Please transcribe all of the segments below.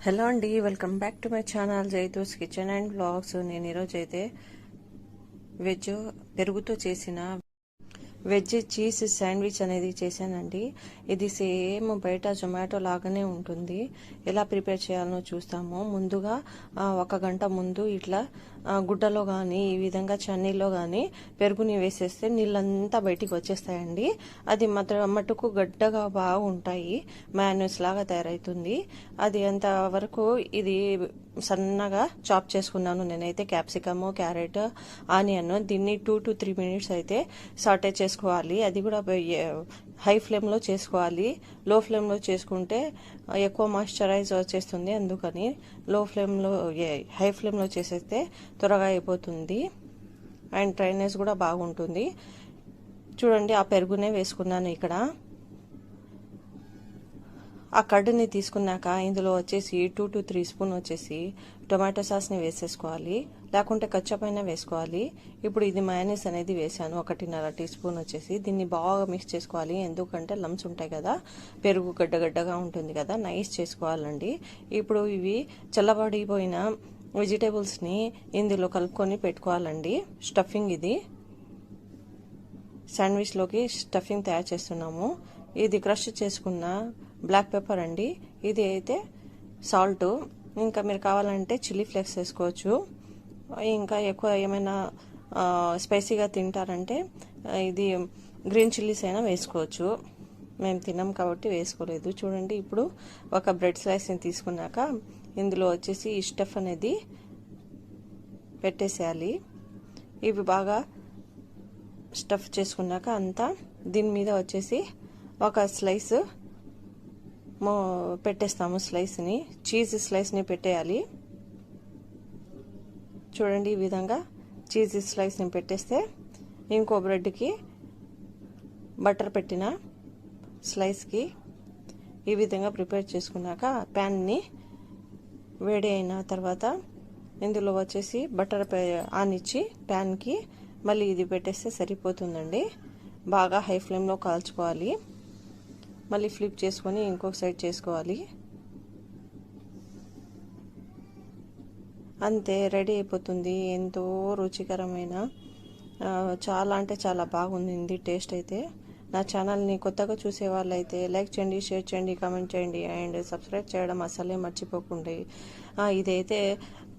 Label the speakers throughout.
Speaker 1: Hello అండి, welcome back to my channel Jaitu's kitchen and blogs. నేను ఈరోజు అయితే వెజ్ పెరుగుతో చేసిన వెజ్ చీజ్ శాండ్విచ్ అనేది చేశానండి. ఇది సేమ్ బయట జొమాటో లాగానే ఉంటుంది. ఎలా ప్రిపేర్ చేయాలో చూస్తాము. ముందుగా 1 గంట ముందు ఇట్లా గుడ్డలో కానీ ఈ విధంగా చన్నీలో కానీ పెరుగుని వేసేస్తే నీళ్ళంతా బయటికి వచ్చేస్తాయండి. అది మటుకు గడ్డగా బాగుంటాయి, మ్యాన్యూస్ లాగా తయారవుతుంది. అది అంతవరకు ఇది సన్నగా చాప్ చేసుకున్నాను నేనైతే. క్యాప్సికమ్, క్యారెట్, ఆనియన్ దీన్ని 2 to 3 minutes అయితే సాటే చేసుకోవాలి. అది కూడా హై ఫ్లేమ్లో చేసుకోవాలి. లో ఫ్లేమ్లో చేసుకుంటే ఎక్కువ మాయిశ్చరైజ్ వచ్చేస్తుంది. అందుకని హై ఫ్లేమ్లో చేసేస్తే త్వరగా అయిపోతుంది అండ్ డ్రైనెస్ కూడా బాగుంటుంది. చూడండి, ఆ పెరుగునే వేసుకున్నాను ఇక్కడ. ఆ కర్డ్ని తీసుకున్నాక ఇందులో వచ్చేసి 2 to 3 స్పూన్ వచ్చేసి టొమాటో సాస్ని వేసేసుకోవాలి, లేకుంటే కచ్చపైన వేసుకోవాలి. ఇప్పుడు ఇది మయోనీస్ అనేది వేసాను, 1.5 టీ స్పూన్ వచ్చేసి. దీన్ని బాగా మిక్స్ చేసుకోవాలి, ఎందుకంటే లమ్స్ ఉంటాయి కదా, పెరుగు గడ్డగడ్డగా ఉంటుంది కదా, నైస్ చేసుకోవాలండి. ఇప్పుడు ఇవి చల్లబడిపోయిన వెజిటేబుల్స్ని ఇందులో కలుపుకొని పెట్టుకోవాలండి. స్టఫింగ్ ఇది శాండ్విచ్లోకి స్టఫింగ్ తయారు చేస్తున్నాము. ఇది క్రష్ చేసుకున్న బ్లాక్ పెప్పర్ అండి. ఇది అయితే సాల్ట్, ఇంకా మీరు కావాలంటే చిల్లీ ఫ్లేక్స్ వేసుకోవచ్చు. ఇంకా ఎక్కువ ఏమైనా స్పైసీగా తింటారంటే ఇది గ్రీన్ చిల్లీస్ అయినా వేసుకోవచ్చు. మేము తిన్నాం కాబట్టి వేసుకోలేదు. చూడండి, ఇప్పుడు ఒక బ్రెడ్ స్లైస్ని తీసుకున్నాక ఇందులో వచ్చేసి ఈ స్టఫ్ అనేది పెట్టేసేయాలి. ఇవి బాగా స్టఫ్ చేసుకున్నాక అంతా దీని మీద వచ్చేసి ఒక స్లైస్ పెట్టేస్తాము. స్లైస్ని, చీజ్ స్లైస్ని పెట్టేయాలి. చూడండి, ఈ విధంగా చీజ్ స్లైస్ని పెట్టేస్తే ఇంకో బ్రెడ్కి బటర్ పెట్టిన స్లైస్కి ఈ విధంగా ప్రిపేర్ చేసుకున్నాక ప్యాన్ని వేడి అయిన తర్వాత ఇందులో వచ్చేసి బటర్ ఆనిచ్చి ప్యాన్కి మళ్ళీ ఇది పెట్టేస్తే సరిపోతుందండి. బాగా హై ఫ్లేమ్లో కాల్చుకోవాలి. మళ్ళీ ఫ్లిప్ చేసుకొని ఇంకొక సైడ్ చేసుకోవాలి. అంతే, రెడీ అయిపోతుంది. ఎంతో రుచికరమైన, చాలా అంటే చాలా బాగుంది టేస్ట్ అయితే. నా ఛానల్ని కొత్తగా చూసే వాళ్ళైతే లైక్ చేయండి, షేర్ చేయండి, కామెంట్ చేయండి అండ్ సబ్స్క్రైబ్ చేయడం అసలే మర్చిపోకండి. ఇదైతే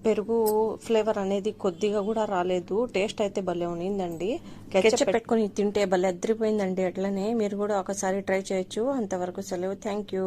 Speaker 1: పెరుగు ఫ్లేవర్ అనేది కొద్దిగా కూడా రాలేదు. టేస్ట్ అయితే భలే ఉన్నిందండి. కెచప్ పెట్టుకొని తింటే భలే అదిరిపోయిందండి. అట్లనే మీరు కూడా ఒకసారి ట్రై చేయొచ్చు. అంతవరకు సెలవు. Thank you.